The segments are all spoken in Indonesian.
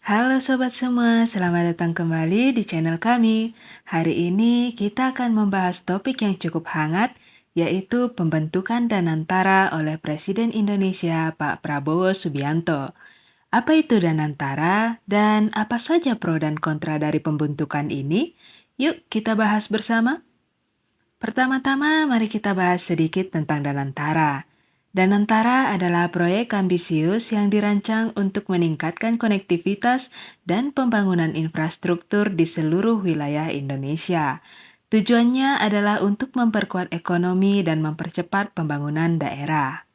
Halo sobat semua, selamat datang kembali di channel kami. Hari ini kita akan membahas topik yang cukup hangat, yaitu pembentukan Danantara oleh Presiden Indonesia Pak Prabowo Subianto. Apa itu Danantara dan apa saja pro dan kontra dari pembentukan ini? Yuk kita bahas bersama. Pertama-tama, mari kita bahas sedikit tentang Danantara. Danantara adalah proyek ambisius yang dirancang untuk meningkatkan konektivitas dan pembangunan infrastruktur di seluruh wilayah Indonesia. Tujuannya adalah untuk memperkuat ekonomi dan mempercepat pembangunan daerah.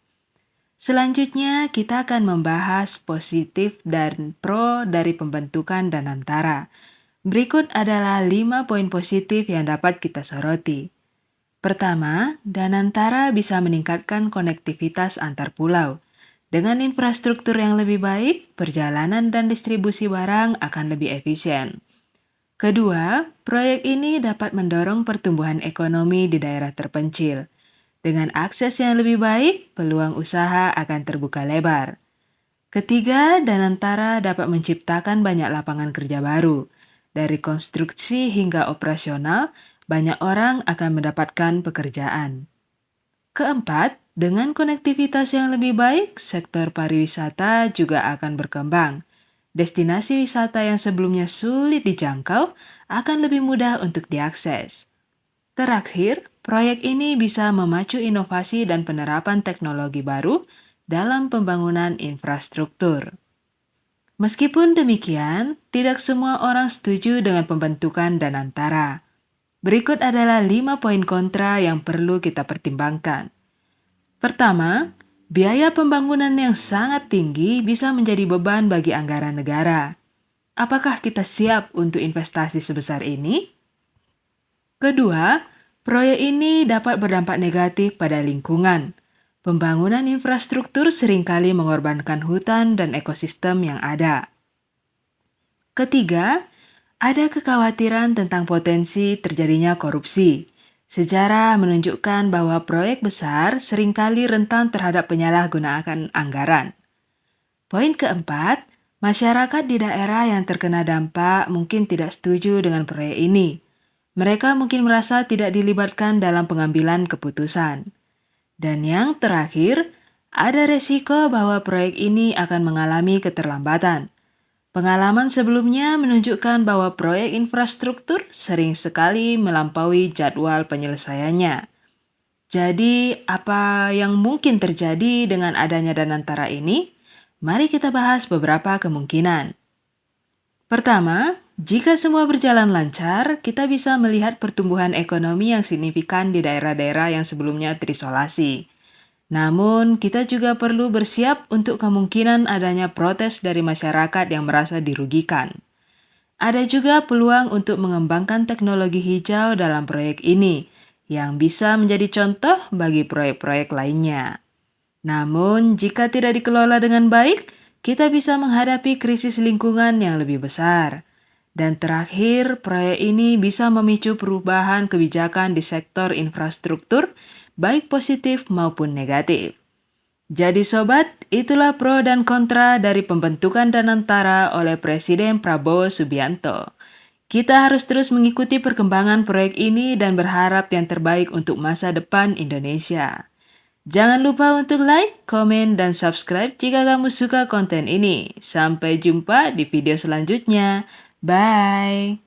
Selanjutnya, kita akan membahas positif dan pro dari pembentukan Danantara. Berikut adalah 5 poin positif yang dapat kita soroti. Pertama, Danantara bisa meningkatkan konektivitas antar pulau. Dengan infrastruktur yang lebih baik, perjalanan dan distribusi barang akan lebih efisien. Kedua, proyek ini dapat mendorong pertumbuhan ekonomi di daerah terpencil. Dengan akses yang lebih baik, peluang usaha akan terbuka lebar. Ketiga, Danantara dapat menciptakan banyak lapangan kerja baru. Dari konstruksi hingga operasional, banyak orang akan mendapatkan pekerjaan. Keempat, dengan konektivitas yang lebih baik, sektor pariwisata juga akan berkembang. Destinasi wisata yang sebelumnya sulit dijangkau akan lebih mudah untuk diakses. Terakhir, proyek ini bisa memacu inovasi dan penerapan teknologi baru dalam pembangunan infrastruktur. Meskipun demikian, tidak semua orang setuju dengan pembentukan Danantara. Berikut adalah 5 poin kontra yang perlu kita pertimbangkan. Pertama, biaya pembangunan yang sangat tinggi bisa menjadi beban bagi anggaran negara. Apakah kita siap untuk investasi sebesar ini? Kedua, proyek ini dapat berdampak negatif pada lingkungan. Pembangunan infrastruktur seringkali mengorbankan hutan dan ekosistem yang ada. Ketiga, ada kekhawatiran tentang potensi terjadinya korupsi. Sejarah menunjukkan bahwa proyek besar seringkali rentan terhadap penyalahgunaan anggaran. Poin keempat, masyarakat di daerah yang terkena dampak mungkin tidak setuju dengan proyek ini. Mereka mungkin merasa tidak dilibatkan dalam pengambilan keputusan. Dan yang terakhir, ada resiko bahwa proyek ini akan mengalami keterlambatan. Pengalaman sebelumnya menunjukkan bahwa proyek infrastruktur sering sekali melampaui jadwal penyelesaiannya. Jadi, apa yang mungkin terjadi dengan adanya Danantara ini? Mari kita bahas beberapa kemungkinan. Pertama, jika semua berjalan lancar, kita bisa melihat pertumbuhan ekonomi yang signifikan di daerah-daerah yang sebelumnya terisolasi. Namun, kita juga perlu bersiap untuk kemungkinan adanya protes dari masyarakat yang merasa dirugikan. Ada juga peluang untuk mengembangkan teknologi hijau dalam proyek ini, yang bisa menjadi contoh bagi proyek-proyek lainnya. Namun, jika tidak dikelola dengan baik, kita bisa menghadapi krisis lingkungan yang lebih besar. Dan terakhir, proyek ini bisa memicu perubahan kebijakan di sektor infrastruktur, baik positif maupun negatif. Jadi sobat, itulah pro dan kontra dari pembentukan Danantara oleh Presiden Prabowo Subianto. Kita harus terus mengikuti perkembangan proyek ini dan berharap yang terbaik untuk masa depan Indonesia. Jangan lupa untuk like, komen, dan subscribe jika kamu suka konten ini. Sampai jumpa di video selanjutnya. Bye!